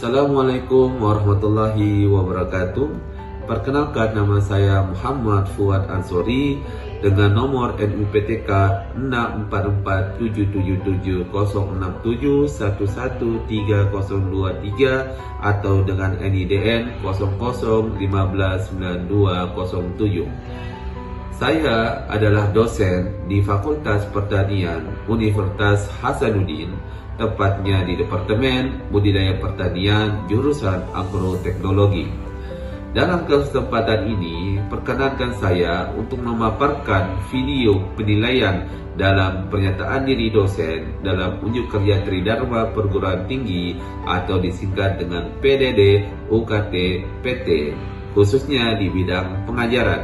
Assalamualaikum warahmatullahi wabarakatuh. Perkenalkan, nama saya Muhammad Fuad Ansori dengan nomor NUPTK 6447706711303 atau dengan NIDN 00159207. Saya adalah dosen di Fakultas Pertanian Universitas Hasanuddin, tepatnya di Departemen Budidaya Pertanian jurusan Agroteknologi. Dalam kesempatan ini, perkenankan saya untuk memaparkan video penilaian dalam pernyataan diri dosen dalam unjuk kerja Tridharma Perguruan Tinggi atau disingkat dengan PDD UKT PT, khususnya di bidang pengajaran.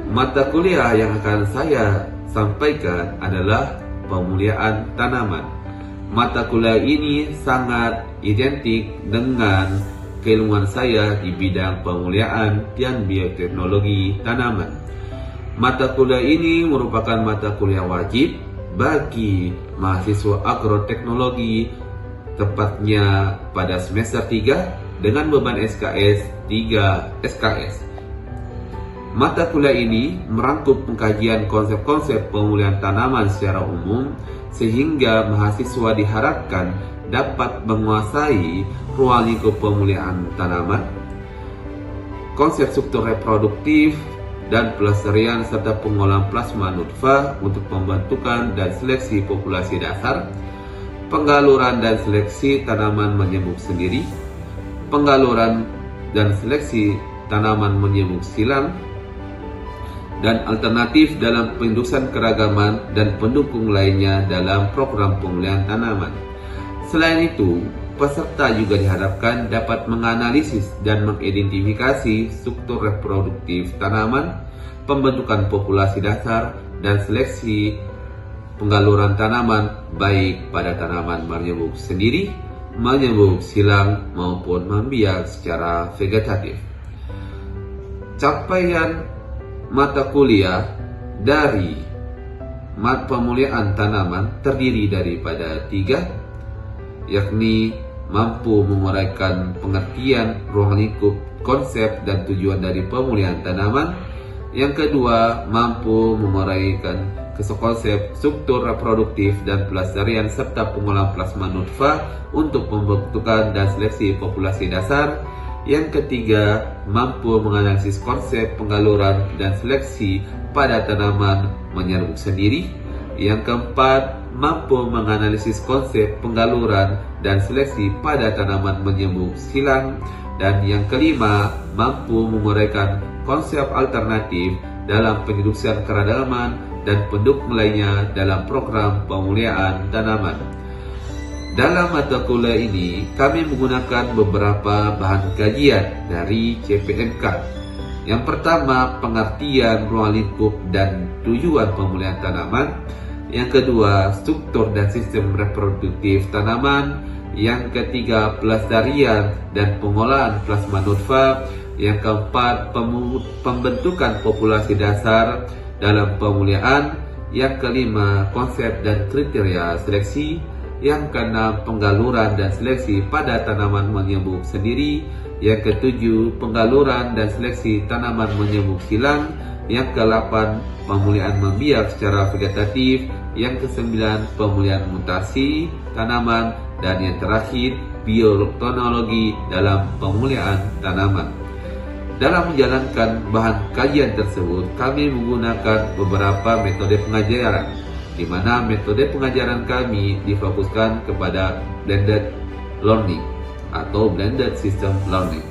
Mata kuliah yang akan saya sampaikan adalah pemuliaan tanaman. Mata kuliah ini sangat identik dengan keilmuan saya di bidang pemuliaan dan bioteknologi tanaman. Mata kuliah ini merupakan mata kuliah wajib bagi mahasiswa agroteknologi, tepatnya pada semester 3 dengan beban SKS 3 SKS. Mata kuliah ini merangkup pengkajian konsep-konsep pemulihan tanaman secara umum, sehingga mahasiswa diharapkan dapat menguasai ruang lingkup pemulihan tanaman, konsep struktur reproduktif dan pelestarian serta pengolahan plasma nutfah untuk pembentukan dan seleksi populasi dasar, penggaluran dan seleksi tanaman menyembuk sendiri, penggaluran dan seleksi tanaman menyembuk silang, dan alternatif dalam penginduksian keragaman dan pendukung lainnya dalam program pemulihan tanaman. Selain itu, peserta juga diharapkan dapat menganalisis dan mengidentifikasi struktur reproduktif tanaman, pembentukan populasi dasar, dan seleksi penggaluran tanaman baik pada tanaman menyembuk sendiri, menyembuk silang, maupun membiak secara vegetatif. Capaian mata kuliah dari pemulihan tanaman terdiri daripada 3, yakni mampu menguraikan pengertian ruang lingkup, konsep dan tujuan dari pemulihan tanaman. Yang kedua, mampu menguraikan konsep struktur reproduktif dan pelestarian serta pengolahan plasma nutfah untuk pembentukan dan seleksi populasi dasar. Yang ketiga, mampu menganalisis konsep penggaluran dan seleksi pada tanaman menyerbu sendiri. Yang keempat, mampu menganalisis konsep penggaluran dan seleksi pada tanaman menyembuk silang. Dan yang kelima, mampu menguraikan konsep alternatif dalam penginduksian keragaman dan pendukung lainnya dalam program pemulihan tanaman. Dalam mata kuliah ini, kami menggunakan beberapa bahan kajian dari CPNK. Yang pertama, pengertian ruang lingkup dan tujuan pemulihan tanaman. Yang kedua, struktur dan sistem reproduktif tanaman. Yang ketiga, pelestarian dan pengolahan plasma nutfah. Yang keempat, pembentukan populasi dasar dalam pemulihan. Yang kelima, konsep dan kriteria seleksi. Yang keenam, penggaluran dan seleksi pada tanaman menyembuk sendiri. Yang ketujuh, penggaluran dan seleksi tanaman menyembuk silang. Yang kedelapan, pemulihan membiak secara vegetatif. Yang kesembilan, pemulihan mutasi tanaman. Dan yang terakhir, bioteknologi dalam pemulihan tanaman. Dalam menjalankan bahan kajian tersebut, kami menggunakan beberapa metode pengajaran, di mana metode pengajaran kami difokuskan kepada blended learning atau blended system learning,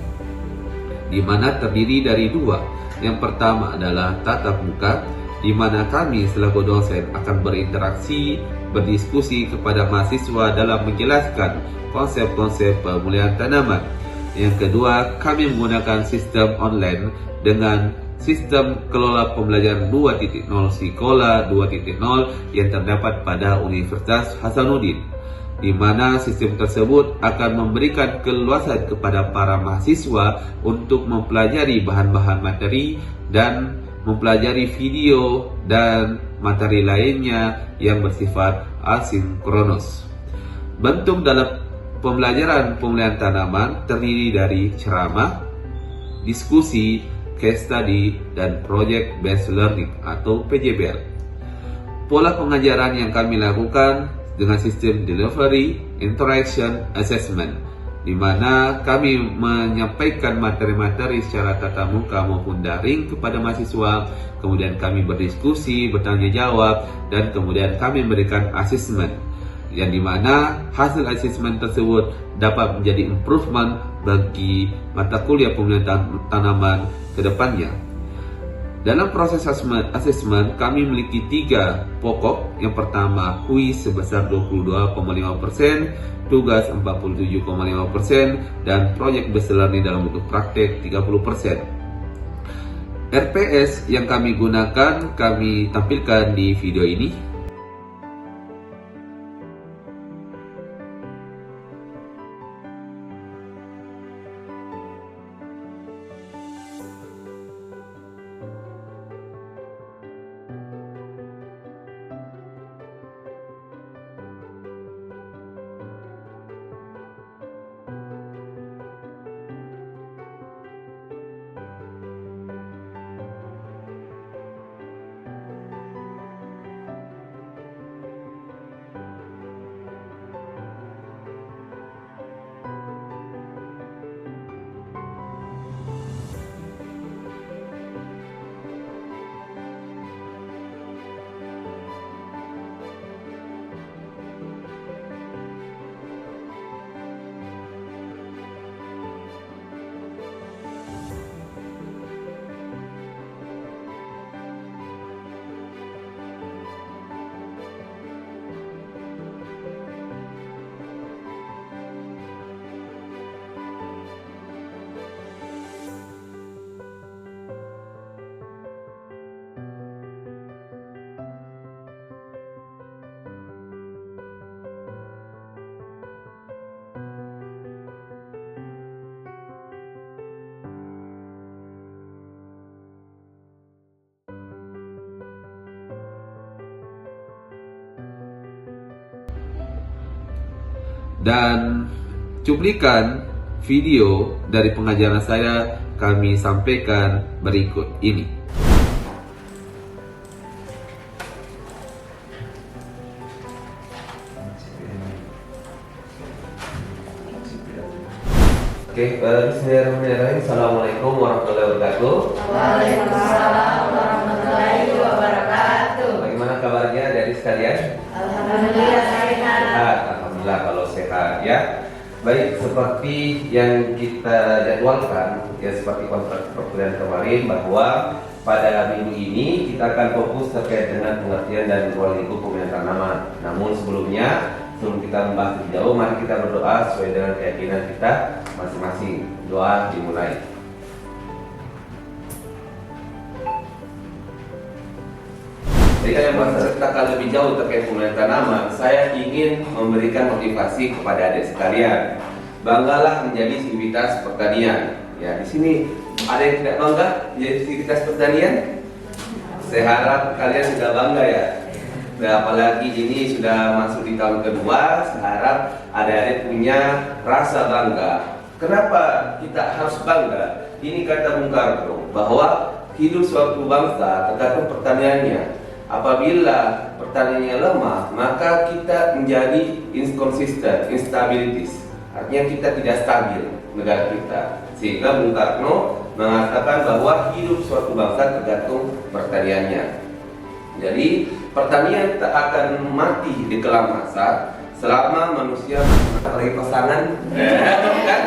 di mana terdiri dari 2. Yang pertama adalah tatap muka, di mana kami selaku dosen akan berinteraksi, berdiskusi kepada mahasiswa dalam menjelaskan konsep-konsep pemulihan tanaman. Yang kedua, kami menggunakan sistem online dengan sistem kelola pembelajaran 2.0 Sikola 2.0 yang terdapat pada Universitas Hasanuddin, di mana sistem tersebut akan memberikan keluasan kepada para mahasiswa untuk mempelajari bahan-bahan materi dan mempelajari video dan materi lainnya yang bersifat asinkronus. Bentuk dalam pembelajaran pemeliharaan tanaman terdiri dari ceramah, diskusi, case study, dan project based learning atau PJBL. Pola pengajaran yang kami lakukan dengan sistem delivery, interaction, assessment, di mana kami menyampaikan materi-materi secara tatap muka maupun daring kepada mahasiswa, kemudian kami berdiskusi, bertanya jawab, dan kemudian kami memberikan assessment, yang dimana hasil assessment tersebut dapat menjadi improvement bagi mata kuliah pemeliharaan tanaman ke depannya. Dalam proses assessment kami memiliki 3 pokok. Yang pertama, kuis sebesar 22,5%, tugas 47,5%, dan project based learning dalam bentuk praktek 30%. RPS yang kami gunakan kami tampilkan di video ini. Dan cuplikan video dari pengajaran saya kami sampaikan berikut ini. Bismillahirrahmanirrahim. Assalamualaikum warahmatullahi wabarakatuh. Waalaikumsalam warahmatullahi wabarakatuh. Bagaimana kabarnya dari sekalian? Alhamdulillah sehat. Alhamdulillah kalau sehat ya. Baik, seperti yang kita jadwalkan ya, seperti kontrak perkuliahan kemarin, bahwa pada minggu ini kita akan fokus terkait dengan pengertian dan ruang lingkup pemeliharaan tanaman. Namun sebelum kita membahas lebih jauh, mari kita berdoa sesuai dengan keyakinan kita masing-masing. Doa dimulai. Jika yang menceritakan lebih jauh terkait pemeliharaan tanaman, saya ingin memberikan motivasi kepada adik sekalian. Banggalah menjadi sivitas pertanian. Ya, di sini ada yang tidak bangga menjadi sivitas pertanian? Saya harap kalian sudah bangga ya. Nah, apalagi ini sudah masuk di tahun kedua, saya harap adik-adik punya rasa bangga. Kenapa kita harus bangga? Ini kata Bung Karno, bahwa hidup suatu bangsa tergantung pertaniannya. Apabila pertaniannya lemah, maka kita menjadi inconsistent, instabilities. Artinya kita tidak stabil negara kita. Sehingga Bung Karno mengatakan bahwa hidup suatu bangsa tergantung pertaniannya. Jadi pertanian tak akan mati di kelam masa selama manusia apalagi pasangan, kan?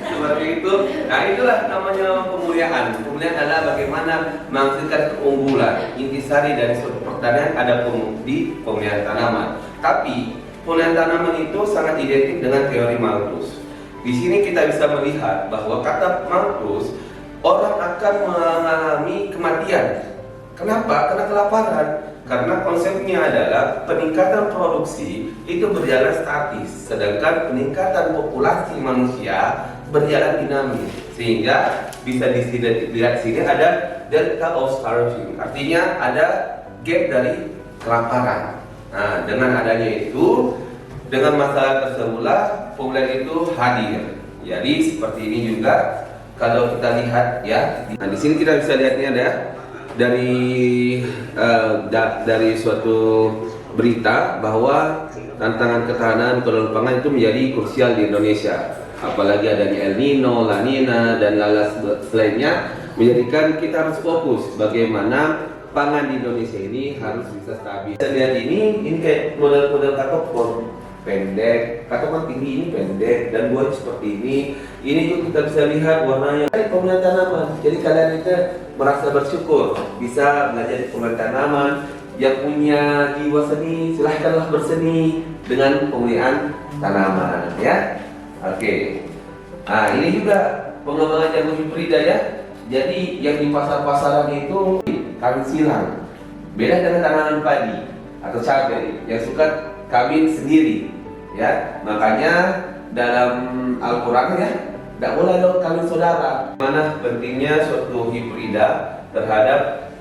Seperti itu. Nah, itulah namanya pemuliaan. Pemuliaan adalah bagaimana menghasilkan keunggulan. Intisari dari suatu pertanian ada di pemeliharaan tanaman. Tapi pemeliharaan tanaman itu sangat identik dengan teori Malthus. Di sini kita bisa melihat bahwa kata Malthus, orang akan mengalami kematian. Kenapa? Karena kelaparan. Karena konsepnya adalah peningkatan produksi itu berjalan statis, sedangkan peningkatan populasi manusia berjalan dinamis. Sehingga bisa dilihat di sini ada delta of starving, artinya ada gap dari kelaparan. Nah, dengan adanya itu, dengan masalah tersebutlah pemulihan itu hadir. Jadi seperti ini juga kalau kita lihat ya. Nah, di sini kita bisa lihat ini ada dari suatu berita bahwa tantangan ketahanan kedaulatan pangan itu menjadi krusial di Indonesia. Apalagi adanya El Nino, La Nina, dan selainnya menjadikan kita harus fokus bagaimana pangan di Indonesia ini harus bisa stabil. Kita lihat ini kayak model-model katopon pendek, katopon tinggi ini pendek dan buahnya seperti ini. Ini juga kita bisa lihat warnanya. Pemulihan tanaman. Jadi kalian itu merasa bersyukur bisa belajar di pemulihan tanaman. Yang punya jiwa seni silahkanlah berseni dengan pemulihan tanaman ya. Oke. Nah ini juga pengembangan jagung hibrida ya. Jadi yang di pasar-pasaran itu kawin silang. Beda dengan tanaman padi atau cabai yang suka kawin sendiri ya. Makanya dalam Al-Quran ya tidak boleh lo kawin saudara. Mana pentingnya suatu hibrida terhadap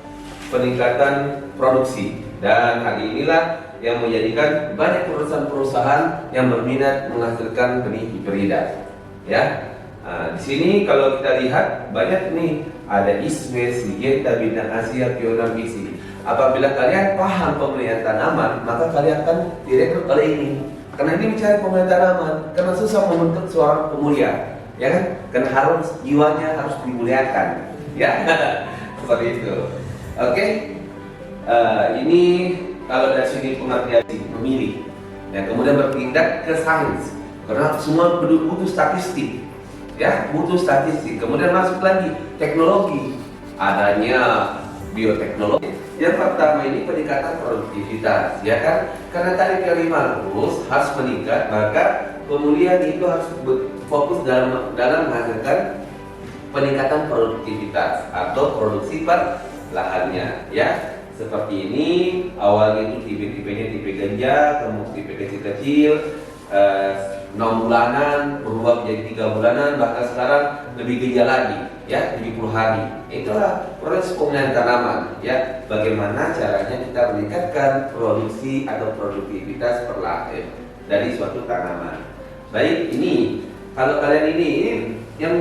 peningkatan produksi, dan hal inilah yang menjadikan banyak perusahaan-perusahaan yang berminat menghasilkan benih hibrida ya. Nah, di sini kalau kita lihat banyak nih ada ISME, Syngenta, Bintang Asia, Pioneer Visi. Apabila kalian paham pemilihan tanaman, maka kalian akan direkrut oleh ini. Karena ini mencari pemilihan tanaman, karena susah membentuk seorang pemulia, ya kan? Karena harus jiwanya harus dimuliakan, ya. Seperti itu. Oke. Ini kalau dari sini pengertian memilih, dan kemudian berpindah ke sains, karena semua butuh statistik. Ya, butuh statistik. Kemudian masuk lagi teknologi, adanya bioteknologi. Yang pertama ini peningkatan produktivitas, ya kan? Karena tadi K5 harus meningkat, maka pemulihan itu harus fokus dalam menghasilkan peningkatan produktivitas atau produksi per lahannya, ya. Seperti ini, awalnya itu tipe-tipenya tipe ganja, kemudian tipe kecil-kecil, 6 bulanan berubah menjadi 3 bulanan, bahkan sekarang lebih ganja lagi ya, 70 hari. Itulah proses pemulihan tanaman ya. Bagaimana caranya kita meningkatkan produksi atau produktivitas per lahir dari suatu tanaman. Baik, ini kalau kalian ini yang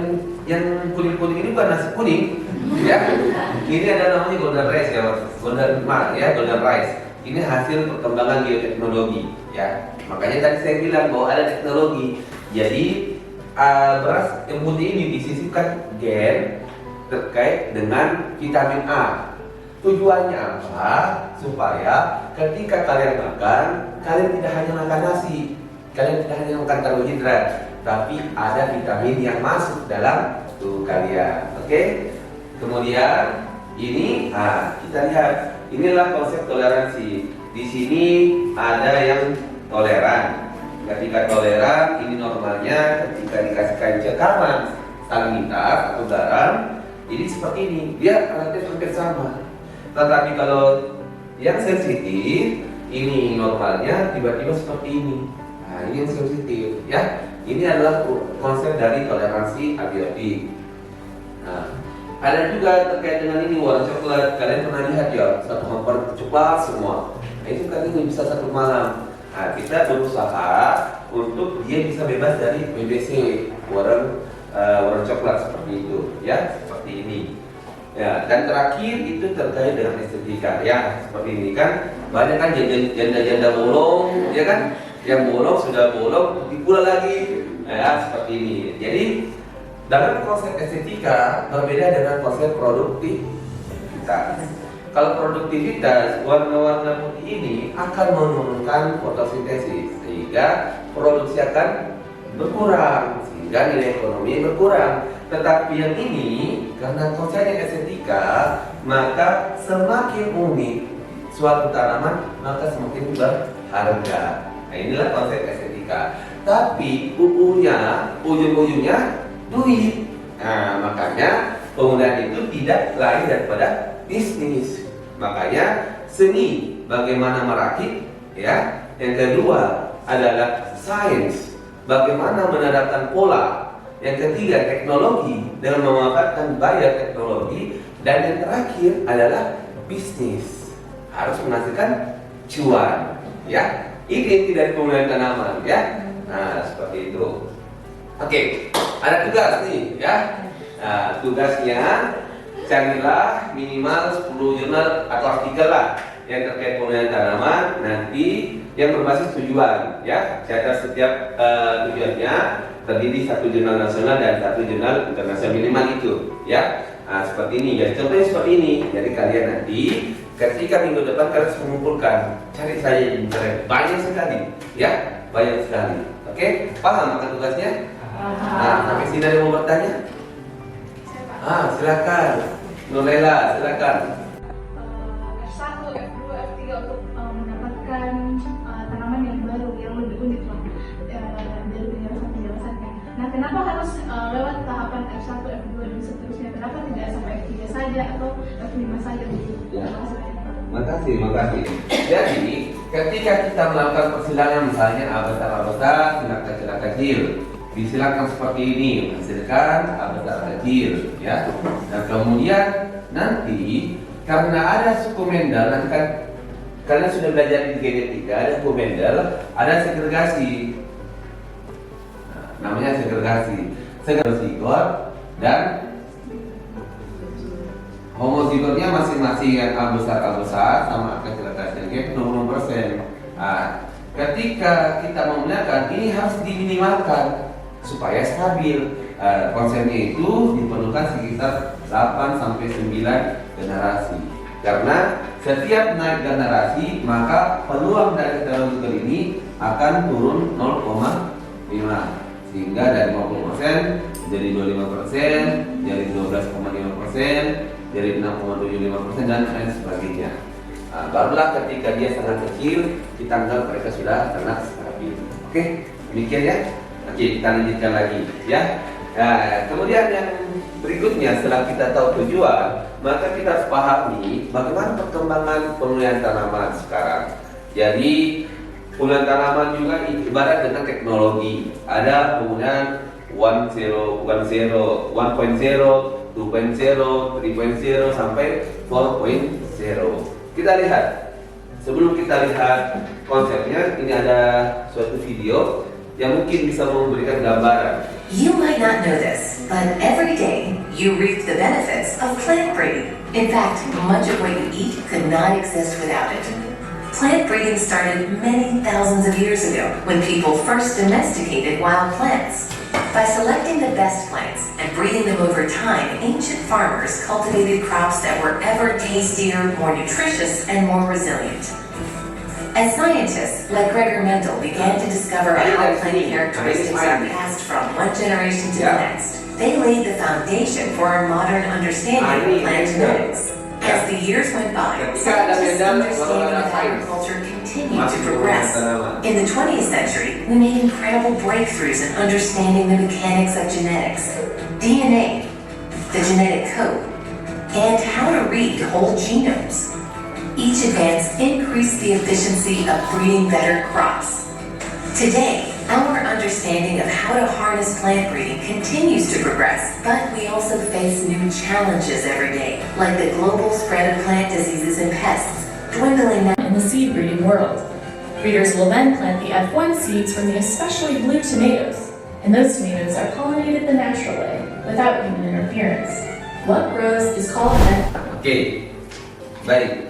kuning-kuning ini bukan nasi kuning ya. Ini ada namanya golden rice ya, golden rice. Ini hasil perkembangan bioteknologi ya. Makanya tadi saya bilang bahwa ada teknologi. Jadi beras yang putih ini disisipkan gen terkait dengan vitamin A. Tujuannya apa? Supaya ketika kalian makan, kalian tidak hanya makan nasi, kalian tidak hanya makan karbohidrat, tapi ada vitamin yang masuk dalam tubuh kalian. Oke? Kemudian ini, kita lihat, inilah konsep toleransi. Di sini ada yang toleran. Ketika toleran, ini normalnya ketika dikasihkan cekaman salinitas atau garam, ini seperti ini, dia relatif hampir sama. Tetapi kalau yang sensitif, ini normalnya tiba-tiba seperti ini. Nah, ini yang sensitif, ya. Ini adalah konsep dari toleransi abiotik. Nah, ada juga terkait dengan ini warna coklat. Kalian pernah lihat ya, satu hamper coklat semua. Nah, itu kan ini bisa satu malam. Nah, kita berusaha untuk dia bisa bebas dari BBC warna coklat seperti itu, ya, seperti ini. Ya, dan terakhir itu terkait dengan estetika, ya, seperti ini kan banyak kan janda-janda bolong, ya kan, yang bolong sudah bolong dipula lagi, ya, seperti ini. Jadi dalam konsep estetika berbeda dengan konsep produktivitas. Kalau produktivitas, warna-warna putih ini akan menurunkan fotosintesis sehingga produksi akan berkurang, sehingga nilai ekonomi berkurang. Tetapi yang ini karena konsepnya estetika, maka semakin unik suatu tanaman maka semakin berharga. Nah, inilah konsep estetika. Tapi ujung-ujungnya duit. Nah, makanya pemulihan itu tidak lain daripada bisnis. Makanya seni bagaimana merakit, ya. Yang kedua adalah sains, bagaimana menerapkan pola. Yang ketiga teknologi dengan memanfaatkan bioteknologi, dan yang terakhir adalah bisnis, harus menghasilkan cuan, ya. Ini dari pemulihan tanaman, ya. Nah, seperti itu. Oke, ada tugas nih ya. Nah, tugasnya carilah minimal 10 jurnal atau artikel lah yang terkait pemilihan tanaman, nanti yang berbasis tujuan ya. Catat setiap tujuannya terdiri satu jurnal nasional dan satu jurnal internasional minimal itu ya. Nah, seperti ini ya, contohnya seperti ini. Jadi kalian nanti ketika minggu depan kalian harus mengumpulkan, cari saja di internet, banyak sekali ya, banyak sekali. Oke, paham akan tugasnya? Nah, sampai sini ada yang mau bertanya? Silakan Nurlela, silakan. F1, F2, F3 untuk mendapatkan tanaman yang baru, yang lebih unik lah dari penjelasan-penjelasannya. Nah, kenapa harus lewat tahapan F1, F2 dan seterusnya? Kenapa tidak sampai F3 saja atau F5 saja begitu? Ya. Makasih. Jadi, ketika kita melakukan persilangan misalnya A besar, silang kecil. Disilakan seperti ini, menghasilkan A besar kecil ya. Dan kemudian nanti karena ada suku Mendel, nanti kan kalian sudah belajar di genetika, ada suku Mendel, ada segregasi. Namanya segregasi zigot dan homozigotnya masing-masing yang A besar sama A kecil 60%. Ketika kita membenarkan ini harus diminimalkan supaya stabil. Konsepnya itu diperlukan sekitar 8 sampai 9 generasi. Karena setiap naik generasi maka peluang dari heterozigot ini akan turun 0,5 sehingga dari 50% jadi 25%, jadi 12,5%, jadi 6,75% dan lain sebagainya. Barulah ketika dia sangat kecil kita anggap mereka sudah sangat stabil. Oke, demikian ya. Oke, kita lanjutkan lagi ya. Kemudian yang berikutnya setelah kita tahu tujuan, maka kita harus pahami bagaimana perkembangan pemilihan tanaman sekarang. Jadi pemilihan tanaman juga ibarat dengan teknologi. Ada pemilihan 1.0, 2.0, 3.0 sampai 4.0. Kita lihat. Sebelum kita lihat konsepnya, ini ada suatu video yang mungkin bisa memberikan gambaran. You might not know this, but every day you reap the benefits of plant breeding. In fact, much of what you eat could not exist without it. Plant breeding started many thousands of years ago when people first domesticated wild plants. By selecting the best plants and breeding them over time, ancient farmers cultivated crops that were ever tastier, more nutritious, and more resilient. As scientists like Gregor Mendel began to discover how plant characteristics are passed from one generation to the next, they laid the foundation for our modern understanding of plant genetics. As the years went by, scientists' understanding of agriculture continued to progress. In the 20th century, we made incredible breakthroughs in understanding the mechanics of genetics, DNA, the genetic code, and how to read whole genomes. Each advance increased the efficiency of breeding better crops. Today, our understanding of how to harness plant breeding continues to progress, but we also face new challenges every day, like the global spread of plant diseases and pests, dwindling in the seed breeding world. Breeders will then plant the F1 seeds from the especially blue tomatoes, and those tomatoes are pollinated the natural way, without human interference. What grows is called Oke, baik.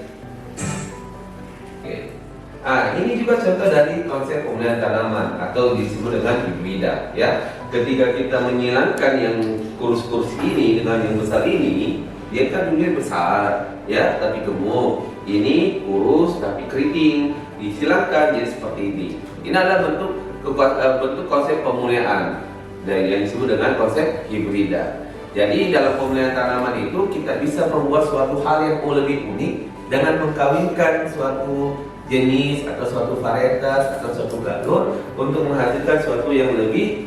Ini juga contoh dari konsep pemilihan tanaman atau disebut dengan hibrida ya. Ketika kita menyilangkan yang kurus-kurus ini dengan yang besar ini, dia kan dulunya besar ya, tapi gemuk. Ini kurus tapi keriting, disilangkan jadi seperti ini. Ini adalah bentuk konsep pemuliaan dari yang disebut dengan konsep hibrida. Jadi dalam pemilihan tanaman itu kita bisa membuat suatu hal yang lebih unik dengan mengkawinkan suatu jenis atau suatu varietas atau suatu galur untuk menghasilkan suatu yang lebih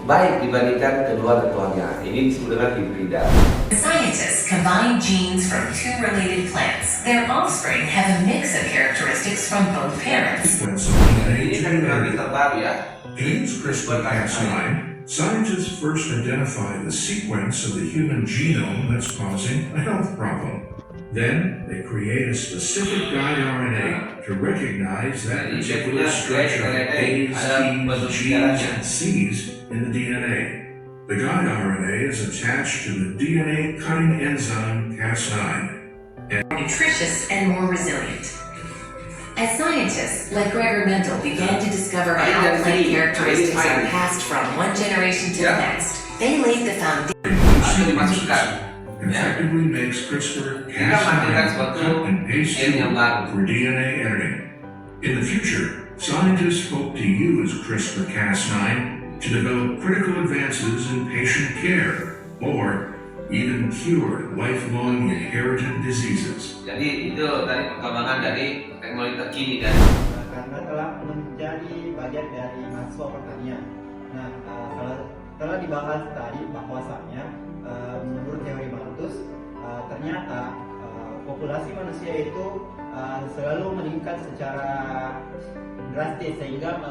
baik dibandingkan kedua-duanya. Ini disebut dengan hibrida. Scientists combine genes from two related plants. Their offspring have a mix of characteristics from both parents. Ini kan nanti terbaru ya. James CRISPR-Cas9, scientists first identified the sequence of the human genome that's causing a health problem. Then they create a specific guide RNA to recognize that particular structure of A's, T's, G's, and C's in the DNA. The guide RNA is attached to the DNA cutting enzyme Cas9. Nutritious and more resilient. As scientists like Gregor Mendel began to discover how plant characteristics are passed from one generation to the next, they laid the foundation. Effectively makes CRISPR-Cas9 cut and paste for DNA editing. In the future, scientists hope to use CRISPR-Cas9 to develop critical advances in patient care or even cure lifelong inherited diseases. Jadi itu dari perkembangan dari teknologi terkini dan karena telah menjadi bagian dari mahasiswa pertanian. Nah, telah dibahas tadi bahwasannya menurut teori Malthus ternyata populasi manusia itu selalu meningkat secara drastis sehingga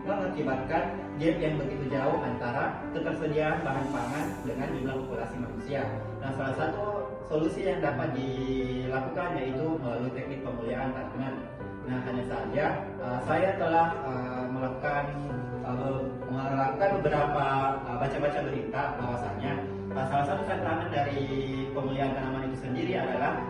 mengakibatkan gap yang begitu jauh antara ketersediaan bahan pangan dengan jumlah populasi manusia. Nah, salah satu solusi yang dapat dilakukan yaitu melalui teknik pemuliaan tanaman. Nah, hanya saja saya telah melakukan beberapa baca-baca berita bahwasannya salah satu tantangan dari pemulihan tanaman itu sendiri adalah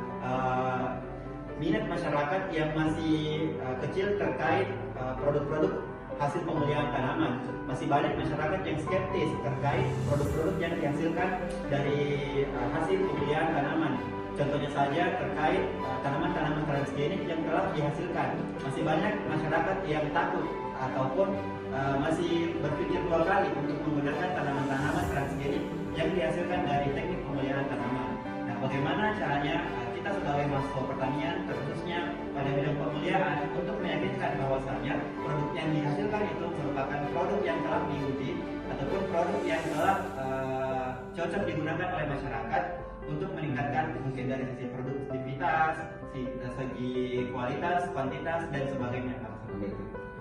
minat masyarakat yang masih kecil terkait produk-produk hasil pemulihan tanaman. Masih banyak masyarakat yang skeptis terkait produk-produk yang dihasilkan dari hasil pemulihan tanaman. Contohnya saja terkait tanaman-tanaman transgenik yang telah dihasilkan. Masih banyak masyarakat yang takut ataupun masih berpikir dua kali untuk menggunakan tanaman-tanaman transgenik yang dihasilkan dari teknik pemulihan tanaman. Nah, bagaimana caranya kita sebagai mahasiswa pertanian, khususnya pada bidang pemulihan, untuk meyakinkan bahwasannya produk yang dihasilkan itu merupakan produk yang telah diuji ataupun produk yang telah cocok digunakan oleh masyarakat untuk meningkatkan mungkin dari sisi produktivitas, segi kualitas, kuantitas, dan sebagainya.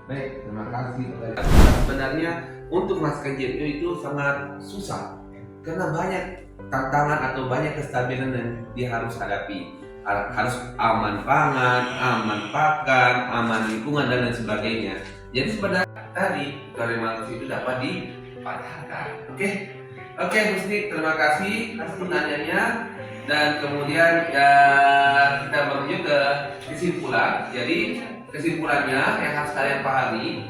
baik, terima kasih. Sebenarnya untuk masukkan GMO itu sangat susah karena banyak tantangan atau banyak kestabilan yang dia harus hadapi. Harus aman pangan, aman pakan, aman lingkungan, dan lain sebagainya. Jadi sebenarnya tadi dari Malthus itu dapat dipatahkan. Oke, Husni, terima kasih atas pertanyaannya. Dan kemudian ya kita menuju ke kesimpulan. Jadi kesimpulannya yang harus kalian pahami,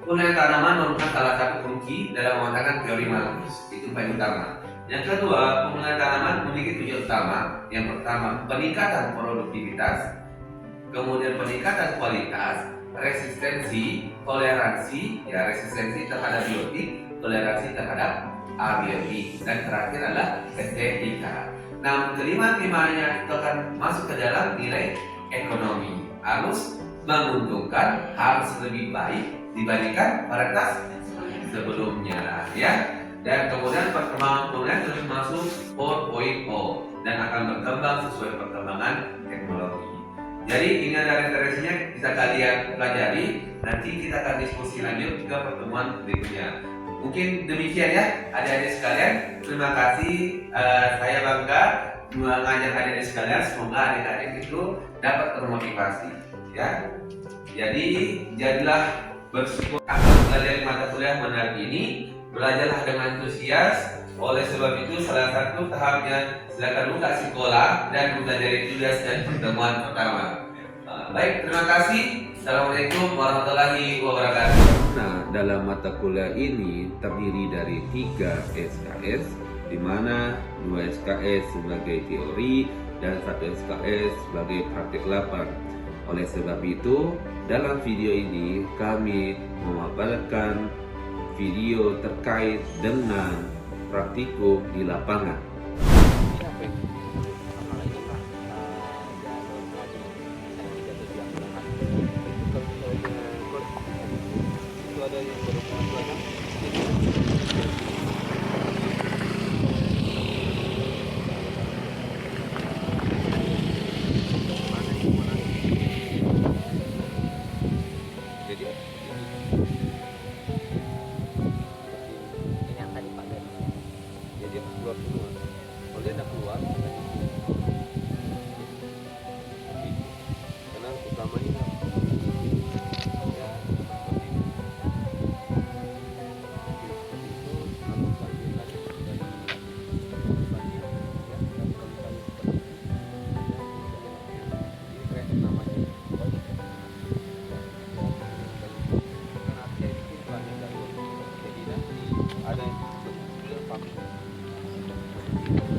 pemulihan tanaman merupakan salah satu kunci dalam mematahkan teori Malthus. Itu paling utama. Yang kedua, pemulihan tanaman memiliki tujuan utama. Yang pertama, peningkatan produktivitas, kemudian peningkatan kualitas, resistensi, toleransi, resistensi terhadap biotik, toleransi terhadap abiotik, dan terakhir adalah estetika. Nah, kelima-limanya itu akan masuk ke dalam nilai ekonomi. Harus menguntungkan, harus lebih baik dibandingkan varietas sebelumnya, ya. Dan kemudian perkembangan pemulihan terus masuk 4.0 dan akan berkembang sesuai perkembangan teknologi. Jadi ini ada referensinya, bisa kalian pelajari. Nanti kita akan diskusi lanjut ke pertemuan berikutnya. Mungkin demikian ya adik-adik sekalian. Terima kasih. Saya bangga mengajak adik-adik sekalian. Semoga adik-adik itu dapat termotivasi, ya. Jadi jadilah bersyukur akan pelajari mata kuliah menarik ini. Belajarlah dengan antusias. Oleh sebab itu salah satu tahapnya silakan buka sekolah dan mempelajari tugas dan pertemuan pertama. Baik, terima kasih. Assalamualaikum warahmatullahi wabarakatuh. Nah, dalam mata kuliah ini terdiri dari 3 SKS, di mana 2 SKS sebagai teori dan 1 SKS sebagai praktik lapang. Oleh sebab itu, dalam video ini kami memaparkan video terkait dengan praktikum di lapangan. Jadi keluar semua. Kalau dia tidak keluar, Semoga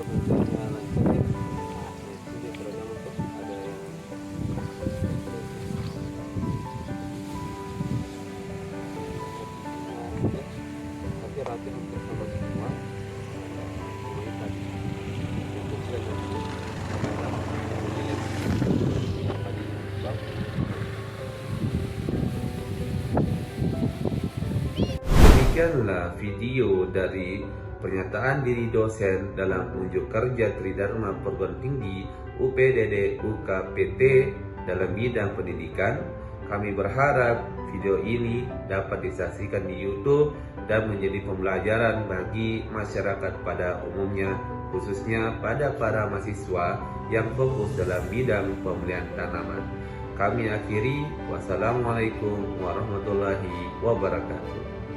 belajarnya lancar ya. Ini program untuk ada yang tapi rapi untuk sama semua. Ini tadi yang kecil nanti demikianlah video dari pernyataan diri dosen dalam unjuk kerja Tridharma Perguruan Tinggi UPDD UKPT dalam bidang pendidikan. Kami berharap video ini dapat disaksikan di YouTube dan menjadi pembelajaran bagi masyarakat pada umumnya, khususnya pada para mahasiswa yang fokus dalam bidang pemeliharaan tanaman. Kami akhiri, wassalamualaikum warahmatullahi wabarakatuh.